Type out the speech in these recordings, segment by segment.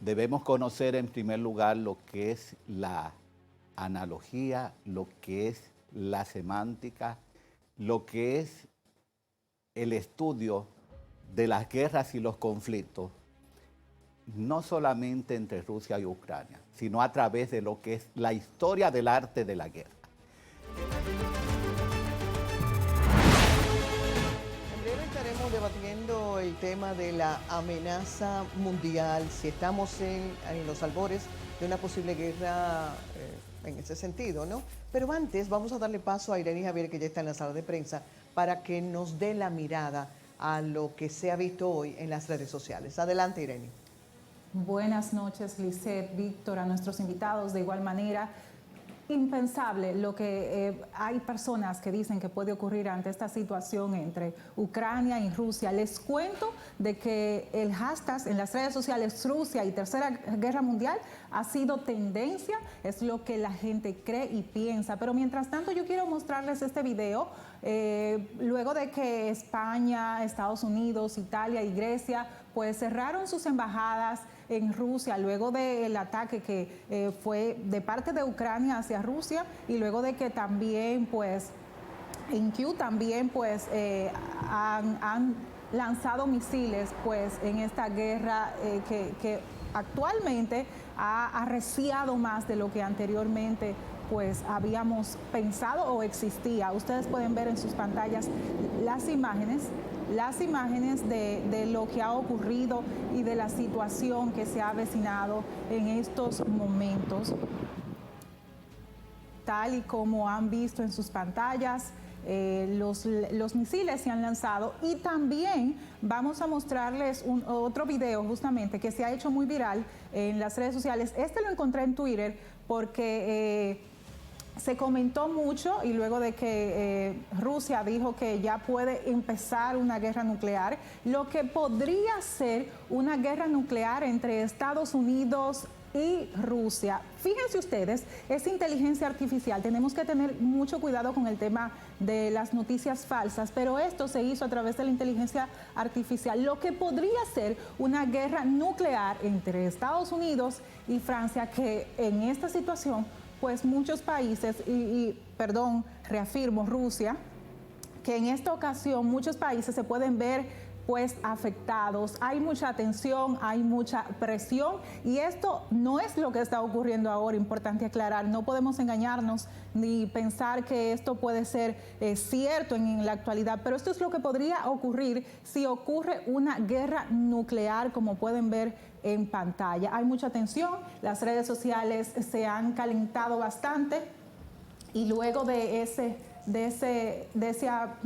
debemos conocer en primer lugar lo que es la analogía, lo que es la semántica, lo que es el estudio de las guerras y los conflictos, no solamente entre Rusia y Ucrania, sino a través de lo que es la historia del arte de la guerra. En breve estaremos debatiendo el tema de la amenaza mundial, si estamos en los albores de una posible guerra en ese sentido, ¿no? Pero antes vamos a darle paso a Irene Javier, que ya está en la sala de prensa, para que nos dé la mirada a lo que se ha visto hoy en las redes sociales. Adelante, Irene. Buenas noches, Lisette, Víctor, a nuestros invitados. De igual manera, impensable lo que hay personas que dicen que puede ocurrir ante esta situación entre Ucrania y Rusia. Les cuento de que el hashtag en las redes sociales Rusia y Tercera Guerra Mundial ha sido tendencia, es lo que la gente cree y piensa. Pero mientras tanto yo quiero mostrarles este video luego de que España, Estados Unidos, Italia y Grecia pues cerraron sus embajadas en Rusia luego del ataque que fue de parte de Ucrania hacia Rusia y luego de que también pues en Kiev también pues han lanzado misiles pues en esta guerra que actualmente ha arreciado más de lo que anteriormente pues habíamos pensado o existía. Ustedes pueden ver en sus pantallas las imágenes de lo que ha ocurrido y de la situación que se ha avecinado en estos momentos. Tal y como han visto en sus pantallas, los misiles se han lanzado y también vamos a mostrarles otro video justamente que se ha hecho muy viral en las redes sociales. Este lo encontré en Twitter porque se comentó mucho y luego de que Rusia dijo que ya puede empezar una guerra nuclear, lo que podría ser una guerra nuclear entre Estados Unidos y Rusia. Fíjense ustedes, es inteligencia artificial, tenemos que tener mucho cuidado con el tema de las noticias falsas, pero esto se hizo a través de la inteligencia artificial, lo que podría ser una guerra nuclear entre Estados Unidos y Francia, que en esta situación pues muchos países, reafirmo Rusia, que en esta ocasión muchos países se pueden ver pues afectados, hay mucha tensión, hay mucha presión y esto no es lo que está ocurriendo ahora, importante aclarar, no podemos engañarnos ni pensar que esto puede ser cierto en la actualidad, pero esto es lo que podría ocurrir si ocurre una guerra nuclear, como pueden ver en pantalla. Hay mucha tensión, las redes sociales se han calentado bastante y luego de ese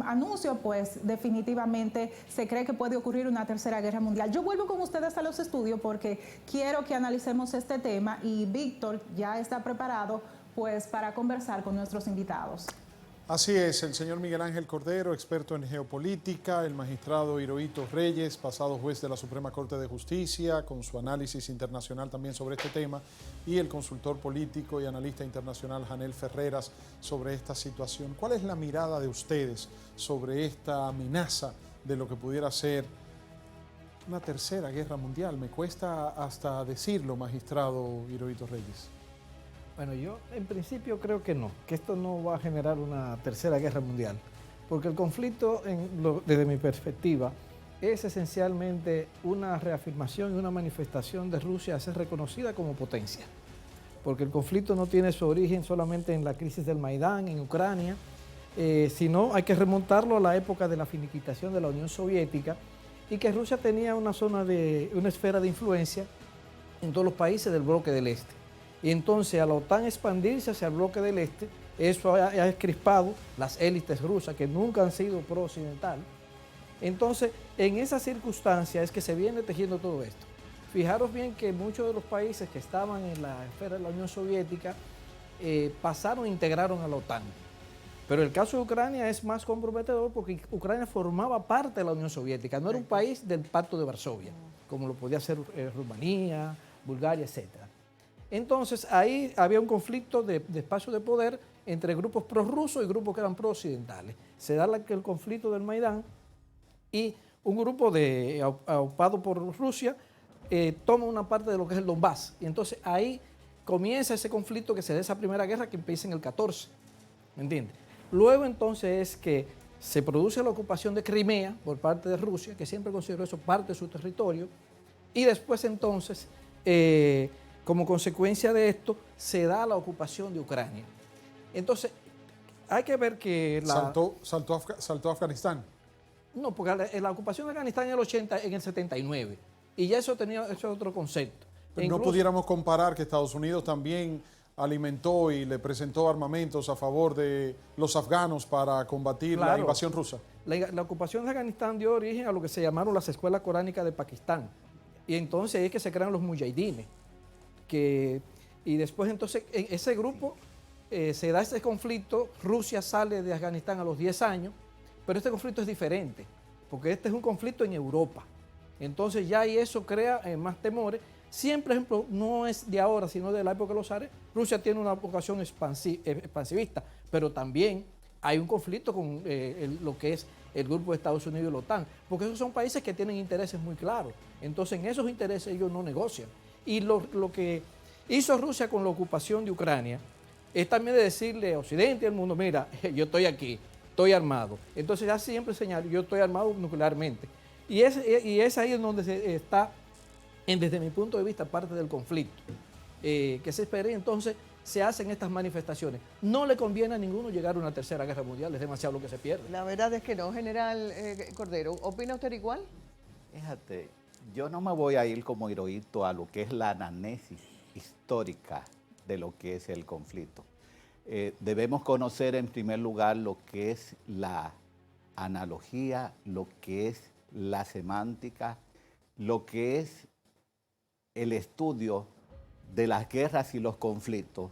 anuncio, pues definitivamente se cree que puede ocurrir una tercera guerra mundial. Yo vuelvo con ustedes a los estudios porque quiero que analicemos este tema y Víctor ya está preparado pues para conversar con nuestros invitados. Así es, el señor Miguel Ángel Cordero, experto en geopolítica, el magistrado Hirohito Reyes, pasado juez de la Suprema Corte de Justicia, con su análisis internacional también sobre este tema, y el consultor político y analista internacional Janel Ferreras sobre esta situación. ¿Cuál es la mirada de ustedes sobre esta amenaza de lo que pudiera ser una tercera guerra mundial? Me cuesta hasta decirlo, magistrado Hirohito Reyes. Bueno, yo en principio creo que no, que esto no va a generar una tercera guerra mundial, porque el conflicto, desde mi perspectiva, es esencialmente una reafirmación y una manifestación de Rusia a ser reconocida como potencia, porque el conflicto no tiene su origen solamente en la crisis del Maidán, en Ucrania, sino hay que remontarlo a la época de la finiquitación de la Unión Soviética y que Rusia tenía una esfera de influencia en todos los países del bloque del Este. Y entonces a la OTAN expandirse hacia el bloque del Este, eso ha crispado las élites rusas que nunca han sido pro-occidental. Entonces, en esa circunstancia es que se viene tejiendo todo esto. Fijaros bien que muchos de los países que estaban en la esfera de la Unión Soviética pasaron e integraron a la OTAN. Pero el caso de Ucrania es más comprometedor porque Ucrania formaba parte de la Unión Soviética, no era un país del Pacto de Varsovia, como lo podía ser Rumanía, Bulgaria, etc. Entonces ahí había un conflicto de espacio de poder entre grupos prorrusos y grupos que eran pro-occidentales. Se da el conflicto del Maidán y un grupo aupado por Rusia toma una parte de lo que es el Donbass. Y entonces ahí comienza ese conflicto que se da esa primera guerra que empieza en el 14, ¿me entiendes? Luego entonces es que se produce la ocupación de Crimea por parte de Rusia, que siempre consideró eso parte de su territorio, y después entonces, como consecuencia de esto, se da la ocupación de Ucrania. Entonces, hay que ver que Saltó a Afganistán. No, porque la ocupación de Afganistán en el 80, en el 79, y ya eso es otro concepto. Pero no pudiéramos comparar que Estados Unidos también alimentó y le presentó armamentos a favor de los afganos para combatir la invasión rusa. La ocupación de Afganistán dio origen a lo que se llamaron las escuelas coránicas de Pakistán. Y entonces es que se crean los mujahidines. Y después entonces en ese grupo se da ese conflicto. Rusia sale de Afganistán a los 10 años, pero este conflicto es diferente, porque este es un conflicto en Europa. Entonces ya y eso crea más temores. Siempre, por ejemplo, no es de ahora, sino de la época de los zares. Rusia tiene una vocación expansivista, pero también hay un conflicto con lo que es el grupo de Estados Unidos y la OTAN, porque esos son países que tienen intereses muy claros. Entonces, en esos intereses ellos no negocian. Y lo que hizo Rusia con la ocupación de Ucrania es también de decirle a Occidente y al mundo, mira, yo estoy aquí, estoy armado. Entonces ya siempre señalo, yo estoy armado nuclearmente. Y es ahí en donde está, desde mi punto de vista, parte del conflicto. Que se espera y entonces se hacen estas manifestaciones. No le conviene a ninguno llegar a una tercera guerra mundial, es demasiado lo que se pierde. La verdad es que no, general Cordero. ¿Opina usted igual? Fíjate, yo no me voy a ir como Hirohito a lo que es la anamnesis histórica de lo que es el conflicto. Debemos conocer en primer lugar lo que es la analogía, lo que es la semántica, lo que es el estudio de las guerras y los conflictos,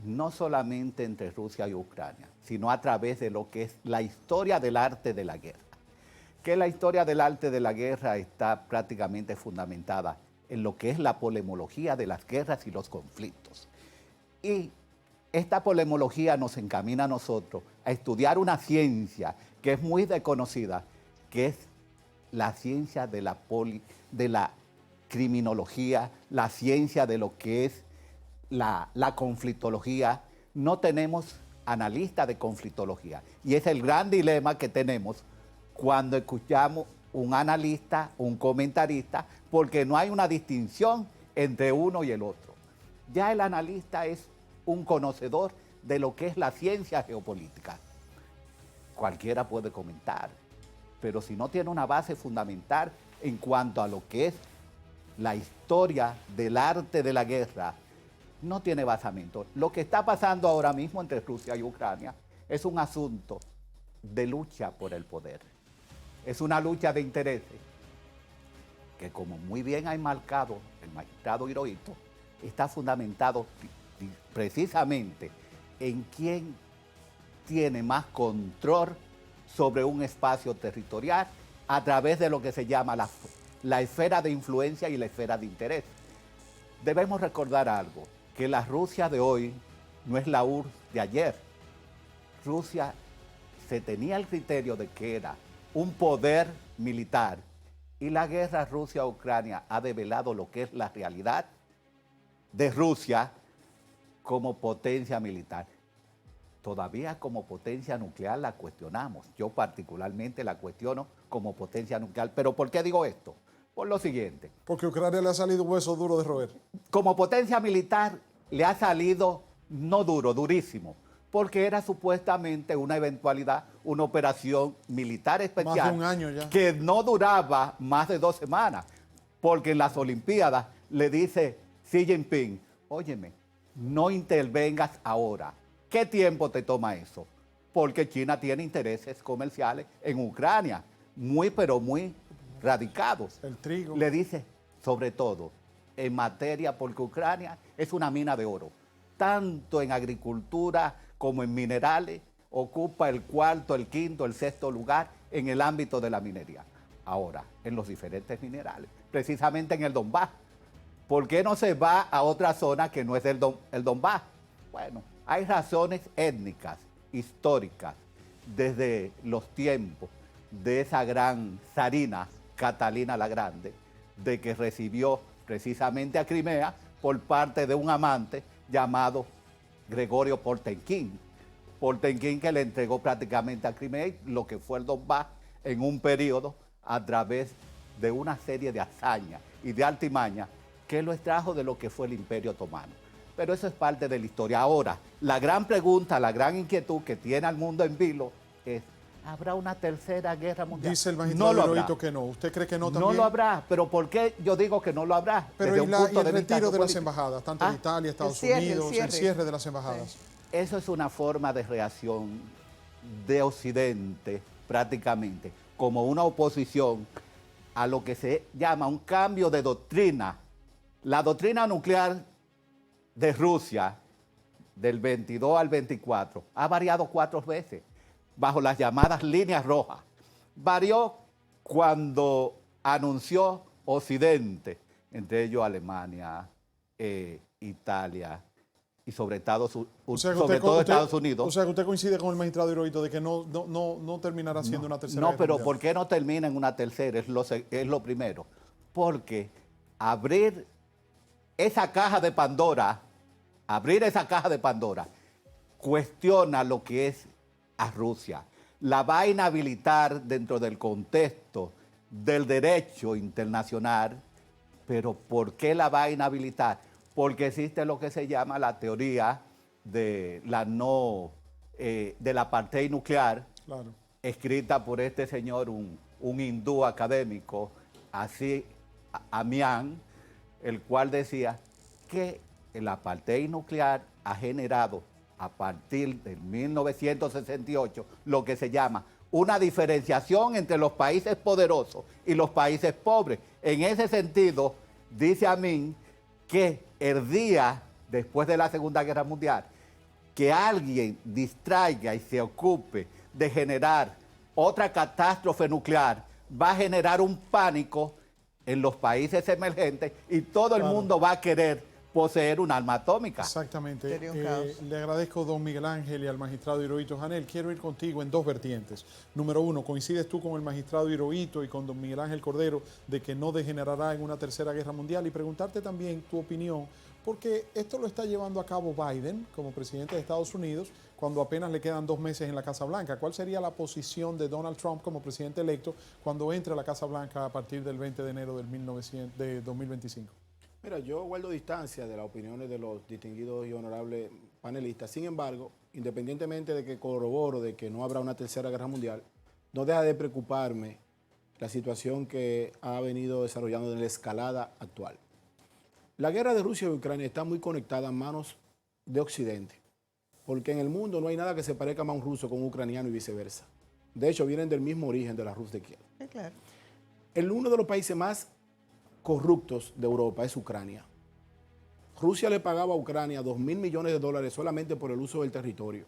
no solamente entre Rusia y Ucrania, sino a través de lo que es la historia del arte de la guerra. Que la historia del arte de la guerra está prácticamente fundamentada en lo que es la polemología de las guerras y los conflictos. Y esta polemología nos encamina a nosotros a estudiar una ciencia que es muy desconocida, que es la ciencia de la criminología, la ciencia de lo que es la conflictología. No tenemos analistas de conflictología. Y es el gran dilema que tenemos cuando escuchamos un analista, un comentarista, porque no hay una distinción entre uno y el otro. Ya el analista es un conocedor de lo que es la ciencia geopolítica. Cualquiera puede comentar, pero si no tiene una base fundamental en cuanto a lo que es la historia del arte de la guerra, no tiene basamento. Lo que está pasando ahora mismo entre Rusia y Ucrania es un asunto de lucha por el poder. Es una lucha de intereses que, como muy bien ha enmarcado el magistrado Hirohito, está fundamentado precisamente en quién tiene más control sobre un espacio territorial a través de lo que se llama la esfera de influencia y la esfera de interés. Debemos recordar algo, que la Rusia de hoy no es la URSS de ayer. Rusia se tenía el criterio de que era un poder militar y la guerra Rusia-Ucrania ha develado lo que es la realidad de Rusia como potencia militar. Todavía como potencia nuclear la cuestionamos. Yo particularmente la cuestiono como potencia nuclear. ¿Pero por qué digo esto? Por lo siguiente. Porque a Ucrania le ha salido un hueso duro de roer. Como potencia militar le ha salido no duro, durísimo, porque era supuestamente una eventualidad, una operación militar especial. Más de un año ya. Que no duraba más de 2 semanas, porque en las Olimpiadas le dice Xi Jinping, óyeme, no intervengas ahora. ¿Qué tiempo te toma eso? Porque China tiene intereses comerciales en Ucrania, pero muy radicados. El trigo. Le dice, sobre todo, en materia, porque Ucrania es una mina de oro, tanto en agricultura como en minerales, ocupa el 4., el 5., el 6. lugar en el ámbito de la minería. Ahora, en los diferentes minerales, precisamente en el Donbass. ¿Por qué no se va a otra zona que no es el Donbass? Bueno, hay razones étnicas, históricas, desde los tiempos de esa gran zarina, Catalina la Grande, de que recibió precisamente a Crimea por parte de un amante llamado Gregorio Portenkin. Portenkin, que le entregó prácticamente a Crimea lo que fue el Donbass en un periodo a través de una serie de hazañas y de artimañas que lo extrajo de lo que fue el Imperio Otomano. Pero eso es parte de la historia. Ahora, la gran pregunta, la gran inquietud que tiene al mundo en vilo es: ¿habrá una tercera guerra mundial? Dice el magistrado no lo habrá. Hirohito que no. ¿Usted cree que no también? No lo habrá, pero ¿por qué yo digo que no lo habrá? Pero Desde y, un y punto el de vista retiro de las geopolítico. embajadas, tanto en Italia, Estados el Unidos, el cierre de las embajadas. Sí. Eso es una forma de reacción de Occidente, prácticamente, como una oposición a lo que se llama un cambio de doctrina. La doctrina nuclear de Rusia, del 22 al 24, ha variado 4 veces, bajo las llamadas líneas rojas. Varió cuando anunció Occidente, entre ellos Alemania, Italia, y sobre todo Estados Unidos. O sea, que usted coincide con el magistrado Hirohito de que no terminará siendo una tercera No, guerra pero mundial. ¿por qué no termina en una tercera? Es lo primero. Porque abrir esa caja de Pandora, cuestiona lo que es a Rusia. La va a inhabilitar dentro del contexto del derecho internacional. Pero ¿por qué la va a inhabilitar? Porque existe lo que se llama la teoría de del apartheid nuclear, Claro. escrita por este señor, un hindú académico, así Amian, el cual decía que el apartheid nuclear ha generado a partir de 1968 lo que se llama una diferenciación entre los países poderosos y los países pobres. En ese sentido, dice Amin que el día después de la Segunda Guerra Mundial, que alguien distraiga y se ocupe de generar otra catástrofe nuclear, va a generar un pánico en los países emergentes y todo el mundo va a querer poseer un arma atómica. Exactamente. Sería un caos. Le agradezco, don Miguel Ángel, y al magistrado Hirohito Janel. Quiero ir contigo en 2 vertientes. Número 1, ¿coincides tú con el magistrado Hirohito y con don Miguel Ángel Cordero de que no degenerará en una tercera guerra mundial? Y preguntarte también tu opinión, porque esto lo está llevando a cabo Biden como presidente de Estados Unidos cuando apenas le quedan 2 meses en la Casa Blanca. ¿Cuál sería la posición de Donald Trump como presidente electo cuando entre a la Casa Blanca a partir del 20 de enero de 2025? Mira, yo guardo distancia de las opiniones de los distinguidos y honorables panelistas. Sin embargo, independientemente de que corroboro de que no habrá una tercera guerra mundial, no deja de preocuparme la situación que ha venido desarrollando en la escalada actual. La guerra de Rusia y Ucrania está muy conectada en manos de Occidente, porque en el mundo no hay nada que se parezca más a un ruso con un ucraniano y viceversa. De hecho, vienen del mismo origen de la Rus de Kiev. Claro. Uno de los países más corruptos de Europa es Ucrania. Rusia le pagaba a Ucrania $2.000 millones solamente por el uso del territorio.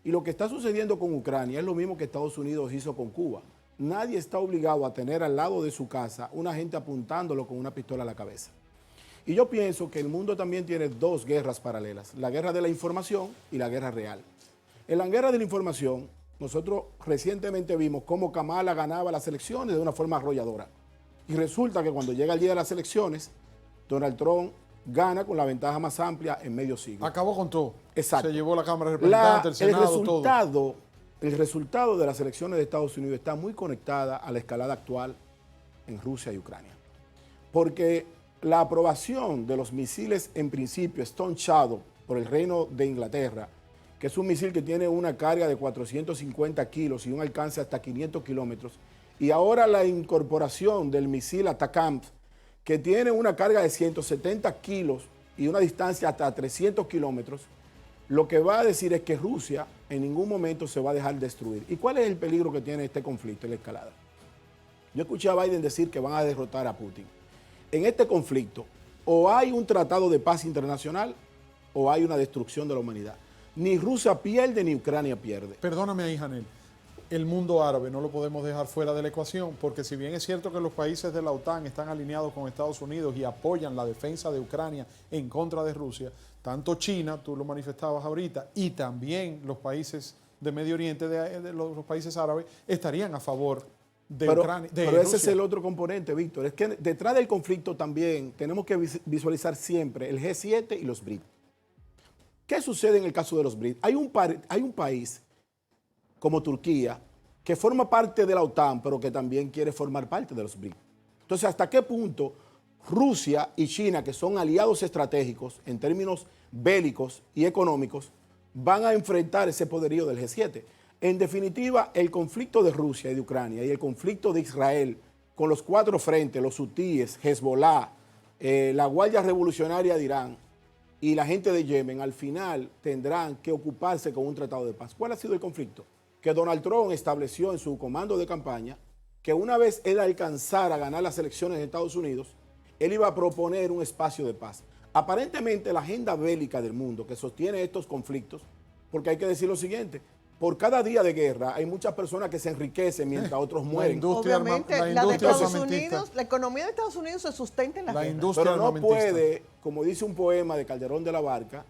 Y lo que está sucediendo con Ucrania es lo mismo que Estados Unidos hizo con Cuba. Nadie está obligado a tener al lado de su casa una gente apuntándolo con una pistola a la cabeza. Y yo pienso que el mundo también tiene 2 guerras paralelas, la guerra de la información y la guerra real. En la guerra de la información, nosotros recientemente vimos cómo Kamala ganaba las elecciones de una forma arrolladora. Y resulta que cuando llega el día de las elecciones, Donald Trump gana con la ventaja más amplia en medio siglo. Acabó con todo. Exacto. Se llevó la Cámara de Representantes, el Senado, todo. El resultado de las elecciones de Estados Unidos está muy conectada a la escalada actual en Rusia y Ucrania. Porque la aprobación de los misiles, en principio, Stone Shadow, por el Reino de Inglaterra, que es un misil que tiene una carga de 450 kilos y un alcance hasta 500 kilómetros, y ahora la incorporación del misil Atacamp, que tiene una carga de 170 kilos y una distancia hasta 300 kilómetros, lo que va a decir es que Rusia en ningún momento se va a dejar destruir. ¿Y cuál es el peligro que tiene este conflicto, la escalada? Yo escuché a Biden decir que van a derrotar a Putin. En este conflicto, o hay un tratado de paz internacional o hay una destrucción de la humanidad. Ni Rusia pierde ni Ucrania pierde. Perdóname ahí, Janel. El mundo árabe no lo podemos dejar fuera de la ecuación, porque si bien es cierto que los países de la OTAN están alineados con Estados Unidos y apoyan la defensa de Ucrania en contra de Rusia, tanto China, tú lo manifestabas ahorita, y también los países de Medio Oriente, los países árabes, estarían a favor de Pero, Ucrania, de pero ese Rusia. es el otro componente, Víctor. Es que detrás del conflicto también tenemos que visualizar siempre el G7 y los BRICS. ¿Qué sucede en el caso de los BRICS? Hay un país como Turquía que forma parte de la OTAN, pero que también quiere formar parte de los BRICS. Entonces, ¿hasta qué punto Rusia y China, que son aliados estratégicos en términos bélicos y económicos, van a enfrentar ese poderío del G7? En definitiva, el conflicto de Rusia y de Ucrania y el conflicto de Israel con los cuatro frentes, los hutíes, Hezbollah, la Guardia Revolucionaria de Irán y la gente de Yemen, al final tendrán que ocuparse con un tratado de paz. ¿Cuál ha sido el conflicto? Que Donald Trump estableció en su comando de campaña que una vez él alcanzara a ganar las elecciones en Estados Unidos, él iba a proponer un espacio de paz. Aparentemente la agenda bélica del mundo que sostiene estos conflictos, porque hay que decir lo siguiente, por cada día de guerra hay muchas personas que se enriquecen mientras otros mueren. Obviamente, la de Estados Unidos, la economía de Estados Unidos se sustenta en la guerra. Pero no puede, como dice un poema de Calderón de la Barca,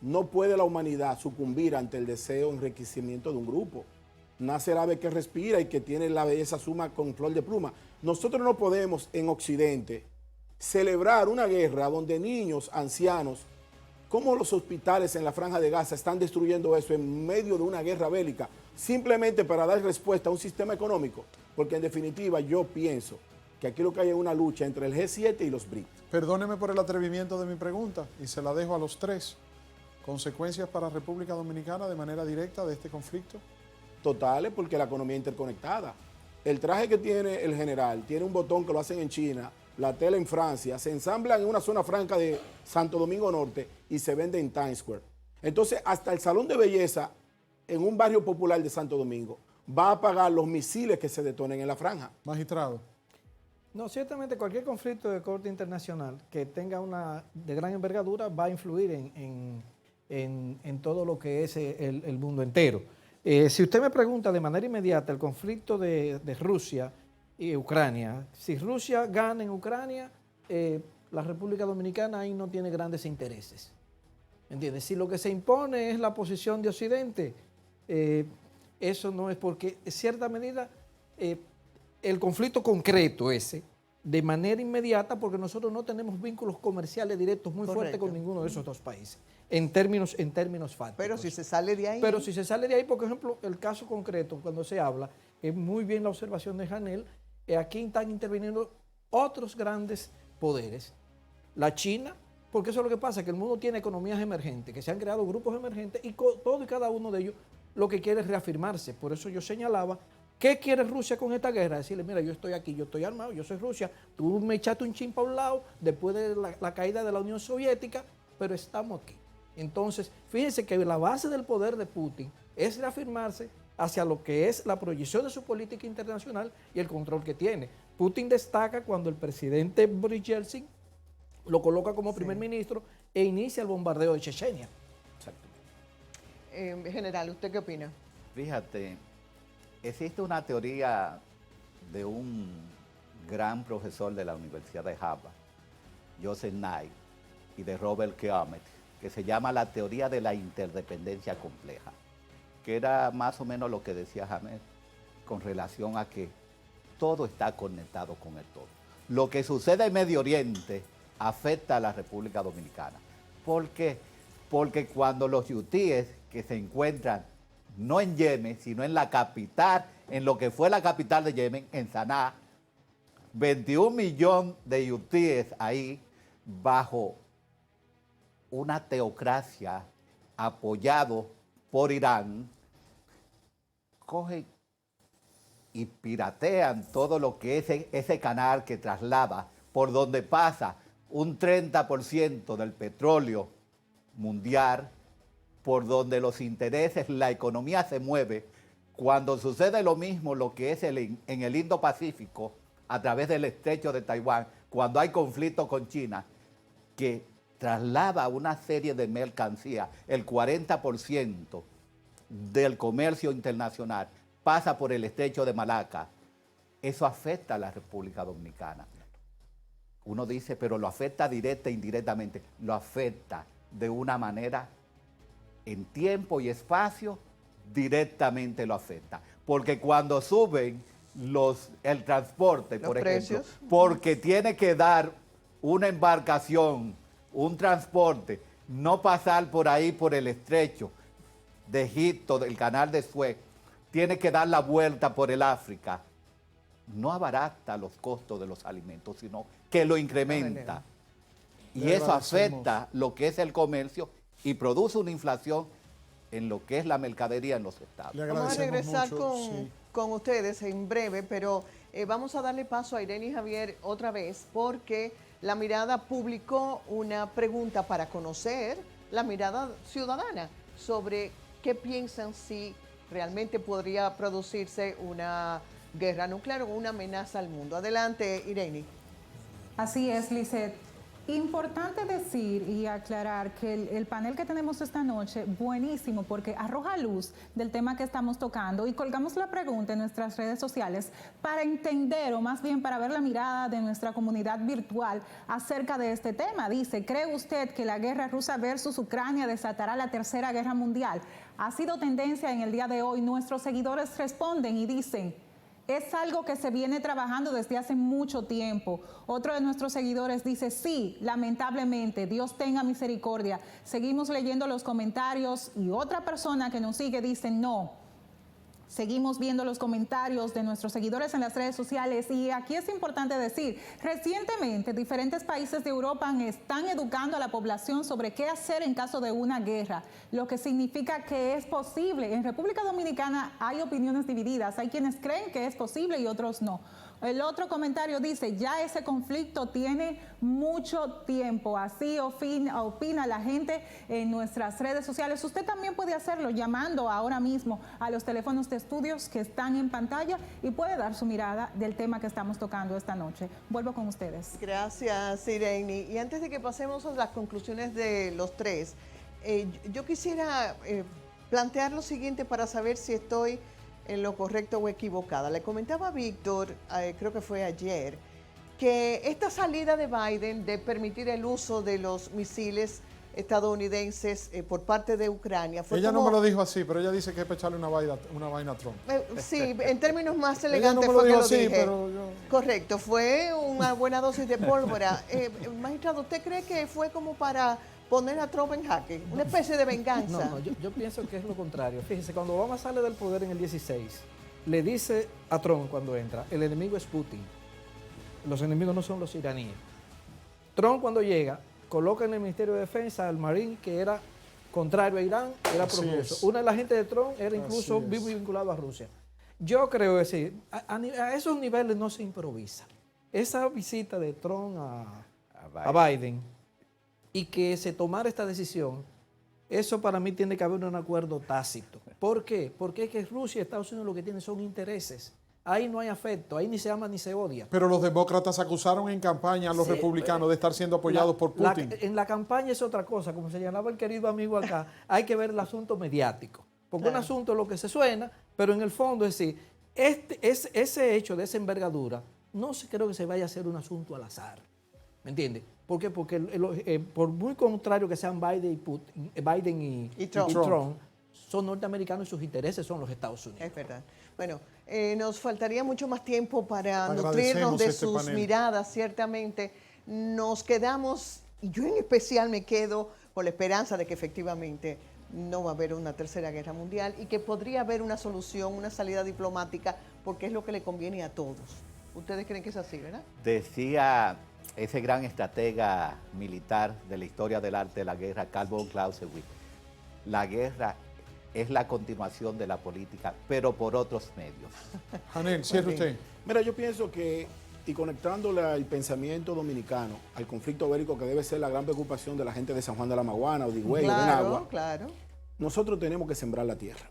no puede la humanidad sucumbir ante el deseo de enriquecimiento de un grupo. Nace el ave que respira y que tiene la belleza suma con flor de pluma. Nosotros no podemos en Occidente celebrar una guerra donde niños, ancianos, como los hospitales en la Franja de Gaza están destruyendo eso en medio de una guerra bélica, simplemente para dar respuesta a un sistema económico. Porque en definitiva yo pienso que aquí lo que hay es una lucha entre el G7 y los BRICS. Perdóneme por el atrevimiento de mi pregunta y se la dejo a los tres. ¿Consecuencias para República Dominicana de manera directa de este conflicto? Totales, porque la economía es interconectada. El traje que tiene el general tiene un botón que lo hacen en China, la tela en Francia, se ensamblan en una zona franca de Santo Domingo Norte y se vende en Times Square. Entonces, hasta el salón de belleza en un barrio popular de Santo Domingo va a pagar los misiles que se detonen en la franja. Magistrado. No, ciertamente cualquier conflicto de corte internacional que tenga una de gran envergadura va a influir en todo lo que es el mundo entero. Si usted me pregunta de manera inmediata el conflicto de Rusia y Ucrania, si Rusia gana en Ucrania, la República Dominicana ahí no tiene grandes intereses. ¿Entiendes? Si lo que se impone es la posición de Occidente, eso no es porque, en cierta medida, el conflicto concreto ese, de manera inmediata, porque nosotros no tenemos vínculos comerciales directos muy fuertes con ninguno de esos dos países, en términos fácticos. Pero si se sale de ahí. Pero si se sale de ahí, por ejemplo, el caso concreto, cuando se habla, es muy bien la observación de Janel, aquí están interviniendo otros grandes poderes. La China, porque eso es lo que pasa, que el mundo tiene economías emergentes, que se han creado grupos emergentes y todo y cada uno de ellos lo que quiere es reafirmarse. Por eso yo señalaba, ¿qué quiere Rusia con esta guerra? Decirle, mira, yo estoy aquí, yo estoy armado, yo soy Rusia, tú me echaste un chin para un lado después de la caída de la Unión Soviética, pero estamos aquí. Entonces, fíjense que la base del poder de Putin es reafirmarse hacia lo que es la proyección de su política internacional y el control que tiene. Putin destaca cuando el presidente Boris Yeltsin lo coloca como primer ministro e inicia el bombardeo de Chechenia. General, ¿usted qué opina? Fíjate, existe una teoría de un gran profesor de la Universidad de Harvard, Joseph Nye, y de Robert Keomet, que se llama la teoría de la interdependencia compleja, que era más o menos lo que decía James con relación a que todo está conectado con el todo. Lo que sucede en Medio Oriente afecta a la República Dominicana. ¿Por qué? Porque cuando los hutíes que se encuentran no en Yemen, sino en la capital, en lo que fue la capital de Yemen, en Sanaa, 21 millones de hutíes ahí bajo una teocracia apoyado por Irán, cogen y piratean todo lo que es ese canal que traslada, por donde pasa un 30% del petróleo mundial, por donde los intereses, la economía se mueve. Cuando sucede lo mismo, lo que es en el Indo-Pacífico, a través del estrecho de Taiwán, cuando hay conflicto con China, que traslada una serie de mercancías, el 40% del comercio internacional pasa por el estrecho de Malaca. Eso afecta a la República Dominicana. Uno dice, pero lo afecta directa e indirectamente. Lo afecta de una manera, en tiempo y espacio, directamente lo afecta. Porque cuando suben el transporte, Los por ejemplo, precios. porque tiene que dar una embarcación, un transporte, no pasar por ahí por el estrecho de Egipto, del canal de Suez, tiene que dar la vuelta por el África. No abarata los costos de los alimentos, sino que lo incrementa. Y Le eso agradecemos. afecta lo que es el comercio y produce una inflación en lo que es la mercadería en los estados. Le Vamos a agradecemos regresar mucho, con, sí. con ustedes en breve, pero vamos a darle paso a Irene y Javier otra vez porque La Mirada publicó una pregunta para conocer la mirada ciudadana sobre qué piensan si realmente podría producirse una guerra nuclear o una amenaza al mundo. Adelante, Irene. Así es, Lisset. Importante decir y aclarar que el panel que tenemos esta noche, buenísimo, porque arroja luz del tema que estamos tocando y colgamos la pregunta en nuestras redes sociales para entender, o más bien para ver la mirada de nuestra comunidad virtual acerca de este tema. Dice, ¿cree usted que la guerra rusa versus Ucrania desatará la tercera guerra mundial? Ha sido tendencia en el día de hoy. Nuestros seguidores responden y dicen, es algo que se viene trabajando desde hace mucho tiempo. Otro de nuestros seguidores dice, sí, lamentablemente, Dios tenga misericordia. Seguimos leyendo los comentarios y otra persona que nos sigue dice, no. Seguimos viendo los comentarios de nuestros seguidores en las redes sociales y aquí es importante decir, recientemente diferentes países de Europa están educando a la población sobre qué hacer en caso de una guerra, lo que significa que es posible. En República Dominicana hay opiniones divididas, hay quienes creen que es posible y otros no. El otro comentario dice, ya ese conflicto tiene mucho tiempo, así opina la gente en nuestras redes sociales. Usted también puede hacerlo llamando ahora mismo a los teléfonos de estudios que están en pantalla y puede dar su mirada del tema que estamos tocando esta noche. Vuelvo con ustedes. Gracias, Irene. Y antes de que pasemos a las conclusiones de los tres, yo quisiera plantear lo siguiente para saber si estoy en lo correcto o equivocada. Le comentaba a Víctor, creo que fue ayer, que esta salida de Biden de permitir el uso de los misiles estadounidenses por parte de Ucrania fue Ella como, no me lo dijo así, pero ella dice que es para echarle una vaina a Trump. sí, en términos más Ella no elegantes me lo fue que dijo lo así, dije. pero yo... Correcto, fue una buena dosis de pólvora. Magistrado, ¿usted cree que fue como para poner a Trump en jaque? Una especie de venganza. No, yo pienso que es lo contrario. Fíjese, cuando Obama sale del poder en el 16, le dice a Trump cuando entra, el enemigo es Putin. Los enemigos no son los iraníes. Trump cuando llega, coloca en el Ministerio de Defensa al Marín que era contrario a Irán, era Así pro-ruso. es. Una de las gente de Trump era incluso Así es. muy vinculado a Rusia. Yo creo decir, a esos niveles no se improvisa. Esa visita de Trump a Biden y que se tomara esta decisión, eso para mí tiene que haber un acuerdo tácito. ¿Por qué? Porque es que Rusia y Estados Unidos lo que tienen son intereses. Ahí no hay afecto, ahí ni se ama ni se odia. Pero los demócratas acusaron en campaña a los Sí, republicanos de estar siendo apoyados por Putin. En la campaña es otra cosa, como señalaba el querido amigo acá, hay que ver el asunto mediático. Porque un asunto es lo que se suena, pero en el fondo es decir, ese hecho de esa envergadura, no creo que se vaya a hacer un asunto al azar. ¿Me entiendes? ¿Por qué? Porque por muy contrario que sean Biden y Trump, son norteamericanos y sus intereses son los Estados Unidos. Es verdad. Bueno, nos faltaría mucho más tiempo para Agradecemos nutrirnos de este sus panel. miradas, ciertamente. Nos quedamos, y yo en especial me quedo con la esperanza de que efectivamente no va a haber una tercera guerra mundial y que podría haber una solución, una salida diplomática, porque es lo que le conviene a todos. ¿Ustedes creen que es así, verdad? Decía ese gran estratega militar de la historia del arte de la guerra, Karl von Clausewitz, la guerra es la continuación de la política, pero por otros medios. Janel, cierre Muy bien. usted. Mira, yo pienso que, y conectándole al pensamiento dominicano, al conflicto bélico que debe ser la gran preocupación de la gente de San Juan de la Maguana o de Higüey o de Nagua, Claro. nosotros tenemos que sembrar la tierra.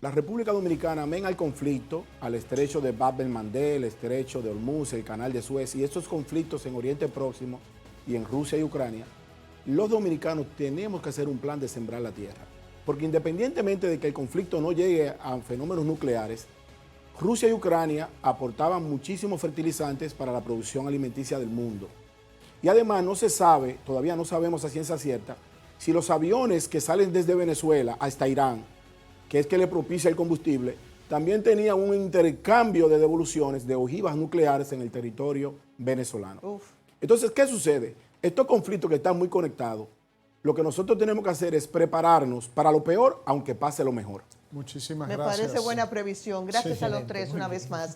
La República Dominicana, amén al conflicto, al estrecho de Bab el Mandeb, el estrecho de Hormuz, el canal de Suez y estos conflictos en Oriente Próximo y en Rusia y Ucrania, los dominicanos tenemos que hacer un plan de sembrar la tierra. Porque independientemente de que el conflicto no llegue a fenómenos nucleares, Rusia y Ucrania aportaban muchísimos fertilizantes para la producción alimenticia del mundo. Y además no se sabe, todavía no sabemos a ciencia cierta, si los aviones que salen desde Venezuela hasta Irán, que es que le propicia el combustible, también tenía un intercambio de devoluciones de ojivas nucleares en el territorio venezolano. Uf. Entonces, ¿qué sucede? Estos conflictos que están muy conectados, lo que nosotros tenemos que hacer es prepararnos para lo peor, aunque pase lo mejor. Muchísimas Me gracias. parece buena previsión. Gracias Sí. a los tres una vez más.